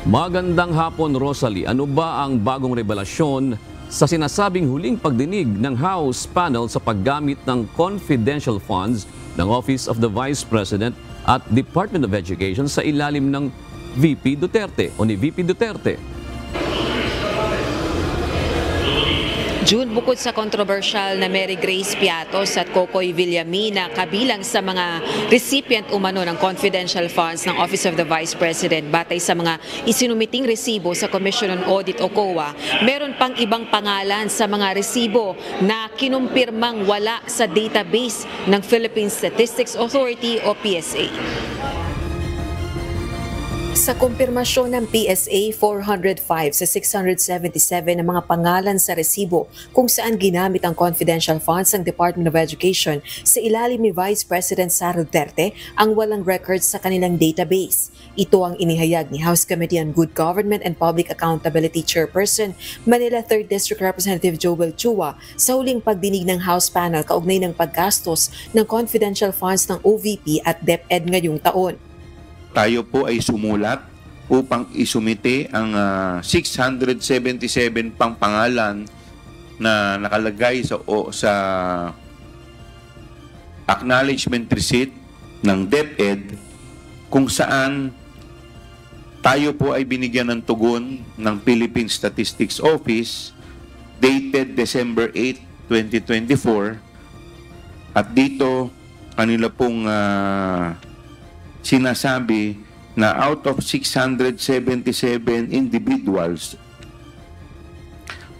Magandang hapon, Rosalie. Ano ba ang bagong revelasyon sa sinasabing huling pagdinig ng House panel sa paggamit ng confidential funds ng Office of the Vice President at Department of Education sa ilalim ng VP Duterte o ni VP Duterte? June, bukod sa kontrobersyal na Mary Grace Piatos at Cocoy Villamina kabilang sa mga recipient umano ng confidential funds ng Office of the Vice President batay sa mga isinumiting resibo sa Commission on Audit o COA, meron pang ibang pangalan sa mga resibo na kinumpirmang wala sa database ng Philippine Statistics Authority o PSA. Sa kumpirmasyon ng PSA, 405 sa 677 na mga pangalan sa resibo kung saan ginamit ang confidential funds ng Department of Education sa ilalim ni Vice President Sara Duterte ang walang records sa kanilang database. Ito ang inihayag ni House Committee on Good Government and Public Accountability Chairperson Manila 3rd District Representative Joel Chua sa huling pagdinig ng House panel kaugnay ng paggastos ng confidential funds ng OVP at DepEd ngayong taon. Tayo po ay sumulat upang isumite ang 677 pang pangalan na nakalagay sa acknowledgement receipt ng DepEd kung saan tayo po ay binigyan ng tugon ng Philippine Statistics Office dated December 8, 2024 at dito kanila pong sinasabi na out of 677 individuals,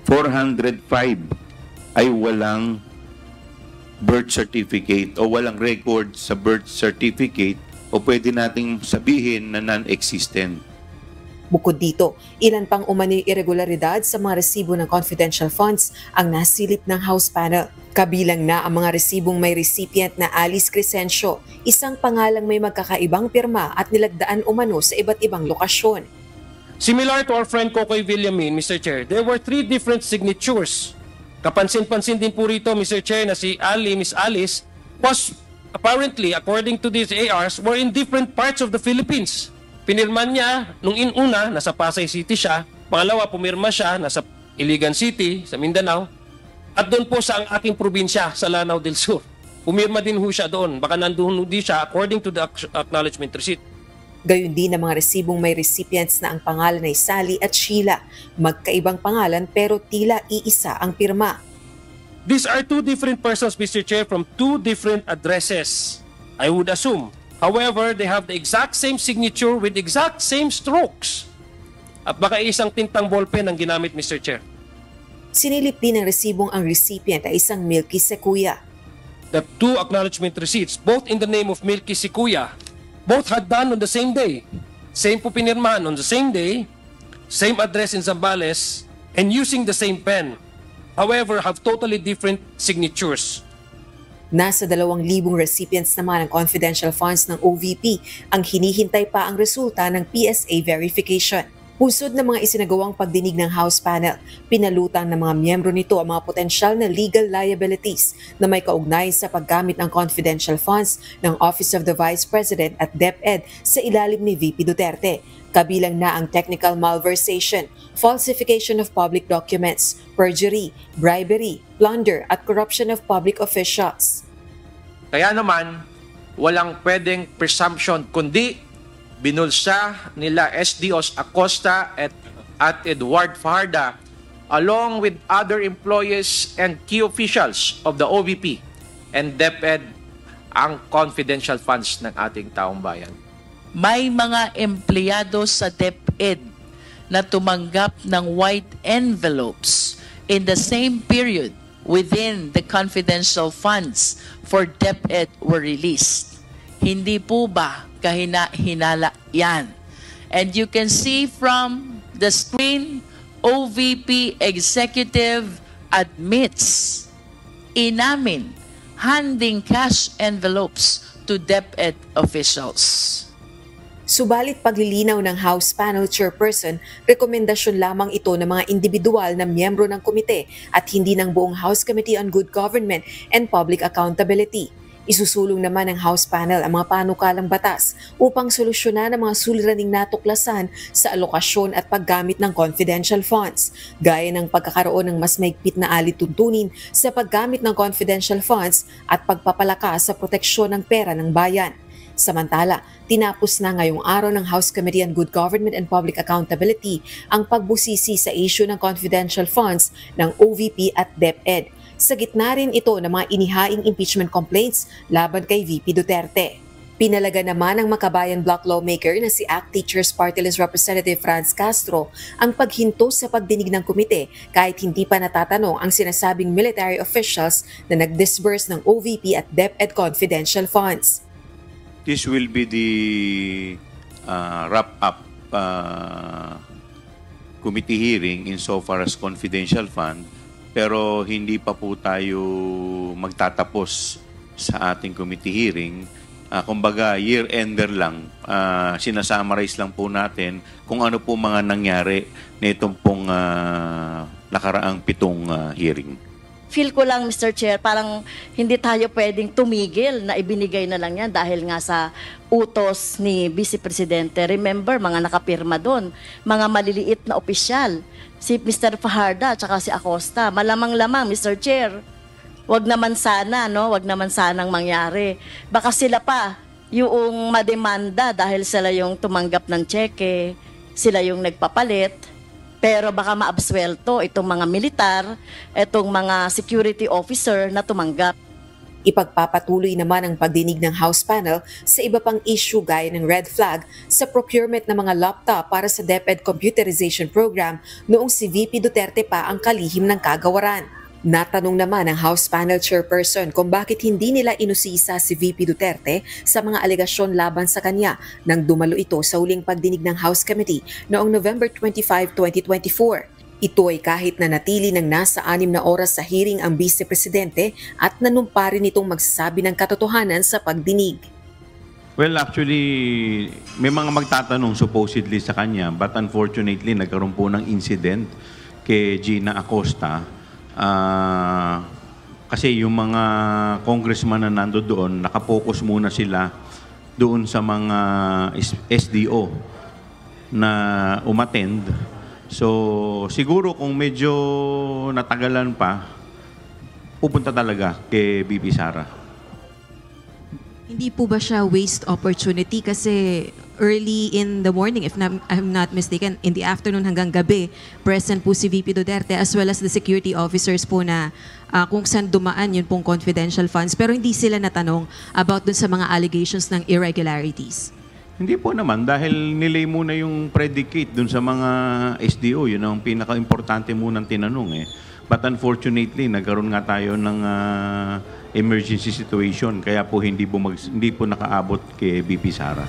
405 ay walang birth certificate o walang record sa birth certificate o pwede nating sabihin na non-existent. Bukod dito, ilan pang umano'y irregularidad sa mga resibo ng confidential funds ang nasilip ng House panel. Kabilang na ang mga resibong may recipient na Alice Crescencio, isang pangalang may magkakaibang pirma at nilagdaan umano sa iba't ibang lokasyon. Similar to our friend Cocoy Villamin, Mr. Chair, there were 3 different signatures. Kapansin-pansin din po rito, Mr. Chair, na si Miss Alice, was apparently, according to these ARs, were in different parts of the Philippines. Pinirman niya, nung inuna, nasa Pasay City siya. Pangalawa, pumirma siya, nasa Iligan City, sa Mindanao. At doon po sa ang aking probinsya, sa Lanao del Sur. Pumirma din ho siya doon. Baka nandun din siya according to the acknowledgement receipt. Gayun din ang mga resibong may recipients na ang pangalan ay Sally at Sheila. Magkaibang pangalan pero tila iisa ang pirma. These are 2 different persons, Mr. Chair, from 2 different addresses, I would assume. However, they have the exact same signature with exact same strokes. At baka isang tintang ballpen ang ginamit, Mr. Chair. Sinilip din ng resibong ang recipient ay isang Milky Sequoia. The 2 acknowledgement receipts, both in the name of Milky Sequoia, both had done on the same day. Same po pinirmahan on the same day, same address in Zambales, and using the same pen. However, have totally different signatures. Nasa 2,000 recipients naman ng confidential funds ng OVP ang hinihintay pa ang resulta ng PSA verification. Pusod ng mga isinagawang pagdinig ng House panel, pinalutang ng mga miyembro nito ang mga potensyal na legal liabilities na may kaugnay sa paggamit ng confidential funds ng Office of the Vice President at DepEd sa ilalim ni VP Duterte. Kabilang na ang technical malversation, falsification of public documents, perjury, bribery, plunder at corruption of public officials. Kaya naman, walang pwedeng presumption kundi binulsa nila SDOs Acosta at Edward Fajarda along with other employees and key officials of the OVP and DepEd ang confidential funds ng ating taong bayan. May mga empleyado sa DepEd na tumanggap ng white envelopes in the same period within the confidential funds for DepEd were released. Hindi po ba kahina-hinala yan? And you can see from the screen, OVP executive admits inamin handing cash envelopes to DepEd officials. Subalit paglilinaw ng House Panel Chairperson, rekomendasyon lamang ito ng mga individual na miyembro ng komite at hindi ng buong House Committee on Good Government and Public Accountability. Isusulong naman ng House panel ang mga panukalang batas upang solusyonan ang mga suliraning natuklasan sa alokasyon at paggamit ng confidential funds, gaya ng pagkakaroon ng mas maigpit na alituntunin sa paggamit ng confidential funds at pagpapalakas sa proteksyon ng pera ng bayan. Samantala, tinapos na ngayong araw ng House Committee on Good Government and Public Accountability ang pagbusisi sa issue ng confidential funds ng OVP at DepEd. Sa gitna rin ito ng mga inihaing impeachment complaints laban kay VP Duterte. Pinalaga naman ng Makabayan Bloc lawmaker na si ACT Teachers Party List Representative Franz Castro ang paghinto sa pagdinig ng komite kahit hindi pa natatanong ang sinasabing military officials na nag-disburse ng OVP at DepEd confidential funds. This will be the wrap-up committee hearing insofar as confidential fund, pero hindi pa po tayo magtatapos sa ating committee hearing. Kumbaga, year-ender lang. Sinasummarize lang po natin kung ano po mga nangyari na itong pong nakaraang 7 hearing. Feel ko lang, Mr. Chair, parang hindi tayo pwedeng tumigil na ibinigay na lang yan dahil nga sa utos ni Vice Presidente. Remember, mga nakapirma doon, mga maliliit na opisyal, si Mr. Fajarda at saka si Acosta. Malamang-lamang, Mr. Chair, wag naman sana, no? Wag naman sanang mangyari. Baka sila pa yung mademanda dahil sila yung tumanggap ng tseke, sila yung nagpapalit. Pero baka maabswelto itong mga militar, itong mga security officer na tumanggap. Ipagpapatuloy naman ang pagdinig ng House panel sa iba pang issue gaya ng red flag sa procurement ng mga laptop para sa DepEd computerization program noong si VP Duterte pa ang kalihim ng kagawaran. Natanong naman ng House panel chairperson kung bakit hindi nila inusisa si VP Duterte sa mga alegasyon laban sa kanya nang dumalo ito sa huling pagdinig ng House Committee noong November 25, 2024. Ito ay kahit na natili ng nasa 6 na oras sa hearing ang Vice Presidente at nanumpa rin itong magsasabi ng katotohanan sa pagdinig. Well, actually, may mga magtatanong supposedly sa kanya, but unfortunately, nagkaroon po ng incident kay Gina Acosta. Kasi yung mga congressman na nando doon, nakapokus muna sila doon sa mga SDO na umattend. So, siguro kung medyo natagalan pa, pupunta talaga kay BP Sara. Hindi po ba siya waste opportunity kasi early in the morning, if I'm not mistaken, in the afternoon hanggang gabi, present po si VP Duterte as well as the security officers po na kung saan dumaan yun pong confidential funds. Pero hindi sila natanong about dun sa mga allegations ng irregularities. Hindi po naman dahil nilay muna yung predicate dun sa mga SDO. Yun ang pinaka-importante munang tinanong eh. But unfortunately, nagkaroon nga tayo ng emergency situation kaya po hindi po nakaabot kay BP Sara.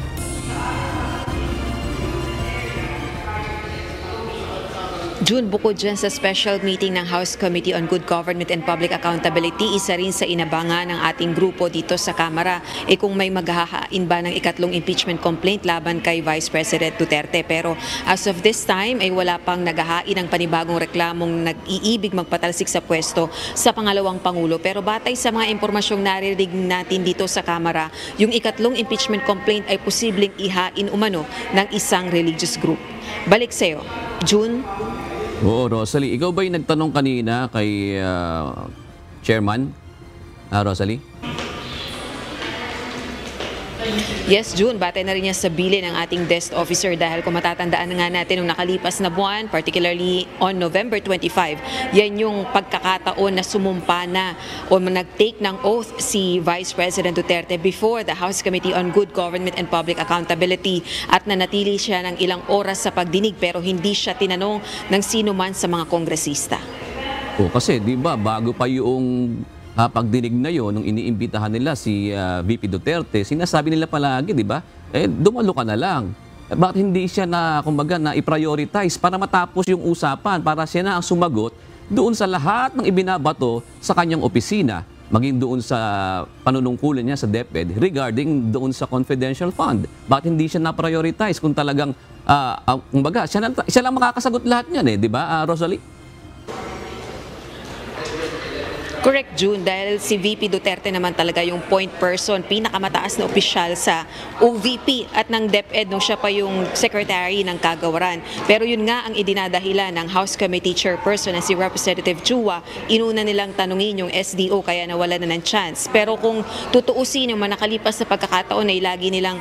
June, bukod dyan sa special meeting ng House Committee on Good Government and Public Accountability, isa rin sa inabangan ng ating grupo dito sa Kamara kung may maghahain ba ng ikatlong impeachment complaint laban kay Vice President Duterte. Pero as of this time ay wala pang naghahain ng panibagong reklamong nag-iibig magpatalsik sa pwesto sa pangalawang Pangulo. Pero batay sa mga impormasyong narinig natin dito sa Kamara, yung ikatlong impeachment complaint ay posibleng ihain umano ng isang religious group. Balik sa'yo, June. Oo, Rosalie. Ikaw ba'y nagtanong kanina kay Chairman, Rosalie? Yes, June, batay na rin niya sa bilin ng ating desk officer dahil kung matatandaan nga natin nung nakalipas na buwan, particularly on November 25, yan yung pagkakataon na sumumpa na o nag-take ng oath si Vice President Duterte before the House Committee on Good Government and Public Accountability at nanatili siya ng ilang oras sa pagdinig pero hindi siya tinanong ng sino man sa mga kongresista. O kasi, di ba, bago pa yung pagdinig na yon nung iniimbitahan nila si VP Duterte, sinasabi nila palagi, di ba? Dumalo ka na lang. Bakit hindi siya na, kumbaga, na i-prioritize para matapos yung usapan, para siya na ang sumagot doon sa lahat ng ibinabato sa kanyang opisina, maging doon sa panunungkulan niya sa DepEd regarding doon sa confidential fund. Bakit hindi siya na-prioritize kung talagang, kumbaga, siya lang makakasagot lahat niyan, di ba, Rosalie? Correct, June, dahil si VP Duterte naman talaga yung point person, pinakamataas na opisyal sa OVP at ng DepEd nung siya pa yung secretary ng kagawaran. Pero yun nga ang idinadahilan ng House Committee Chairperson na si Representative Chua, inuna nilang tanungin yung SDO kaya nawala na ng chance. Pero kung tutuusin yung manakalipas na pagkakataon ay lagi nilang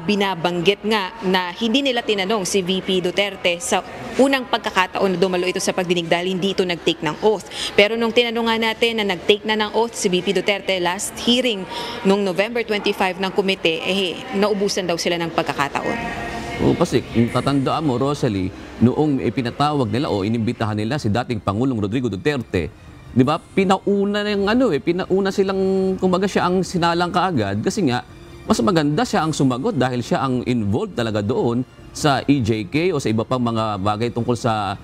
binabanggit nga na hindi nila tinanong si VP Duterte sa unang pagkakataon na dumalo ito sa pagdinig dahil hindi ito nag-take ng oath. Pero nung tinanong nga natin na nag-take na ng oath si VP Duterte last hearing nung November 25 ng komite, naubusan daw sila ng pagkakataon. Kasi kung tatandaan mo, Rosalie, noong ipinatawag nila o inimbitahan nila si dating Pangulong Rodrigo Duterte, di ba, pinauna silang, kumbaga siya ang sinalang kaagad kasi nga, mas maganda siya ang sumagot dahil siya ang involved talaga doon sa EJK o sa iba pang mga bagay tungkol sa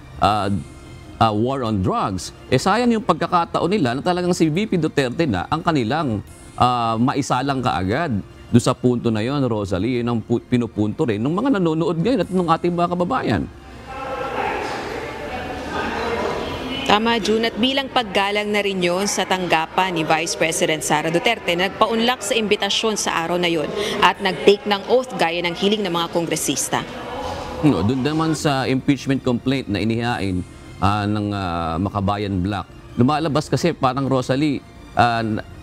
war on drugs. Sayang yung pagkakataon nila na talagang si VP Duterte na ang kanilang maisalang kaagad. Doon sa punto na yon, Rosalie, yun ang pinupunto rin ng mga nanonood ngayon at ng ating mga kababayan. Tama, June, at bilang paggalang na rin yun sa tanggapan ni Vice President Sara Duterte, nagpaunlak sa imbitasyon sa araw na yon at nag-take ng oath gaya ng hiling ng mga kongresista. Doon naman sa impeachment complaint na inihain ng Makabayan Black, lumalabas kasi parang, Rosalie,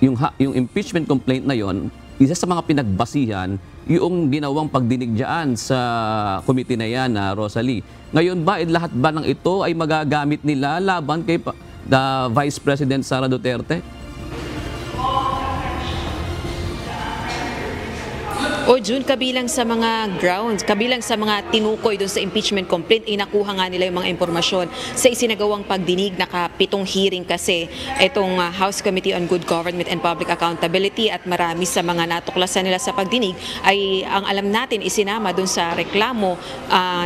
yung impeachment complaint na yon, isa sa mga pinagbasihan yung ginawang pagdinig dyan sa committee na yan, Rosalie. Ngayon ba, lahat ba ng ito ay magagamit nila laban kay Vice President Sara Duterte? O June, kabilang sa mga grounds, kabilang sa mga tinukoy doon sa impeachment complaint, inakuha nga nila yung mga impormasyon sa isinagawang pagdinig. Naka-7 hearing kasi itong House Committee on Good Government and Public Accountability at marami sa mga natuklasan nila sa pagdinig ay ang alam natin isinama doon sa reklamo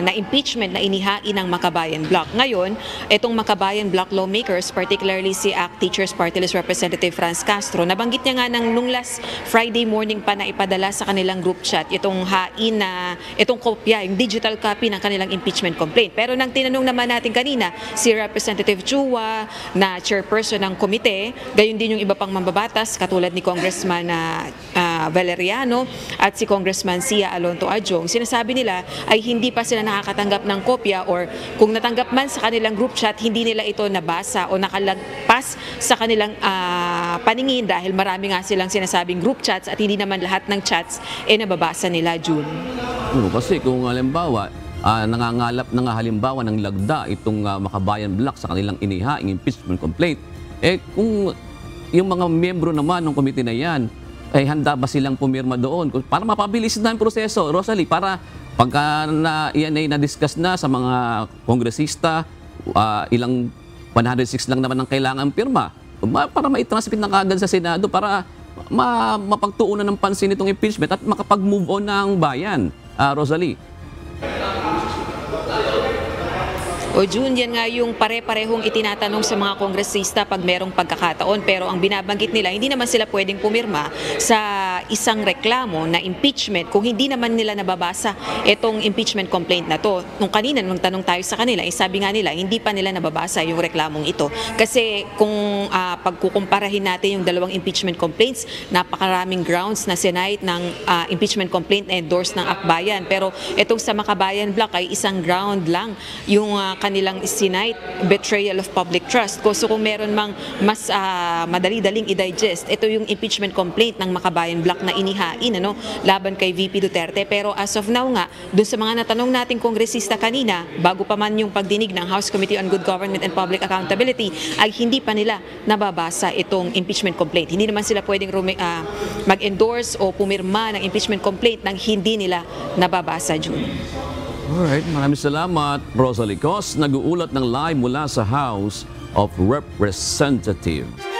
na impeachment na inihain ng Makabayan Bloc. Ngayon, itong Makabayan Bloc lawmakers, particularly si ACT Teachers Party List Representative Franz Castro, nabanggit niya nga nung last Friday morning pa na ipadala sa kanilang group chat itong itong kopya, yung digital copy ng kanilang impeachment complaint. Pero nang tinanong naman natin kanina si Representative Chua na chairperson ng komite, gayon din yung iba pang mambabatas katulad ni Congressman Valeriano at si Congressman Sia Alonto Adjong, sinasabi nila ay hindi pa sila nakakatanggap ng kopya or kung natanggap man sa kanilang group chat, hindi nila ito nabasa o nakalagpas sa kanilang paningin dahil marami nga silang sinasabing group chats at hindi naman lahat ng chats nababasa nila, June. Kasi kung halimbawa, nangangalap na nga halimbawa ng lagda itong Makabayan Bloc sa kanilang inihaing impeachment complaint, kung yung mga miyembro naman ng komite na yan, ay handa ba silang pumirma doon para mapabilis na ang proseso, Rosalie, para pagka yan ay na-discuss na sa mga kongresista, ilang 106 lang naman ang kailangan pirma, para ma-transmit na kagad sa Senado para mapagtuunan ng pansin itong impeachment at makapag-move on ng bayan, Rosalie. O June, yan nga yung pare-parehong itinatanong sa mga kongresista pag merong pagkakataon, pero ang binabanggit nila, hindi naman sila pwedeng pumirma sa isang reklamo na impeachment kung hindi naman nila nababasa itong impeachment complaint na to. Nung kanina, nung tanong tayo sa kanila, sabi nga nila, hindi pa nila nababasa yung reklamong ito. Kasi kung pagkukumparahin natin yung dalawang impeachment complaints, napakaraming grounds na sinayit ng impeachment complaint na endorse ng Akbayan. Pero itong sa Makabayan Bloc ay isang ground lang yung kanilang sinayit, betrayal of public trust. So kung meron mang mas madali-daling i-digest, ito yung impeachment complaint ng Makabayan Bloc na inihain laban kay VP Duterte. Pero as of now nga, dun sa mga natanong nating kongresista kanina, bago pa man yung pagdinig ng House Committee on Good Government and Public Accountability, ay hindi pa nila nababasa itong impeachment complaint. Hindi naman sila pwedeng mag-endorse o pumirma ng impeachment complaint nang hindi nila nababasa, June. Alright, maraming salamat, Rosalie Cos, nag-uulat ng live mula sa House of Representatives.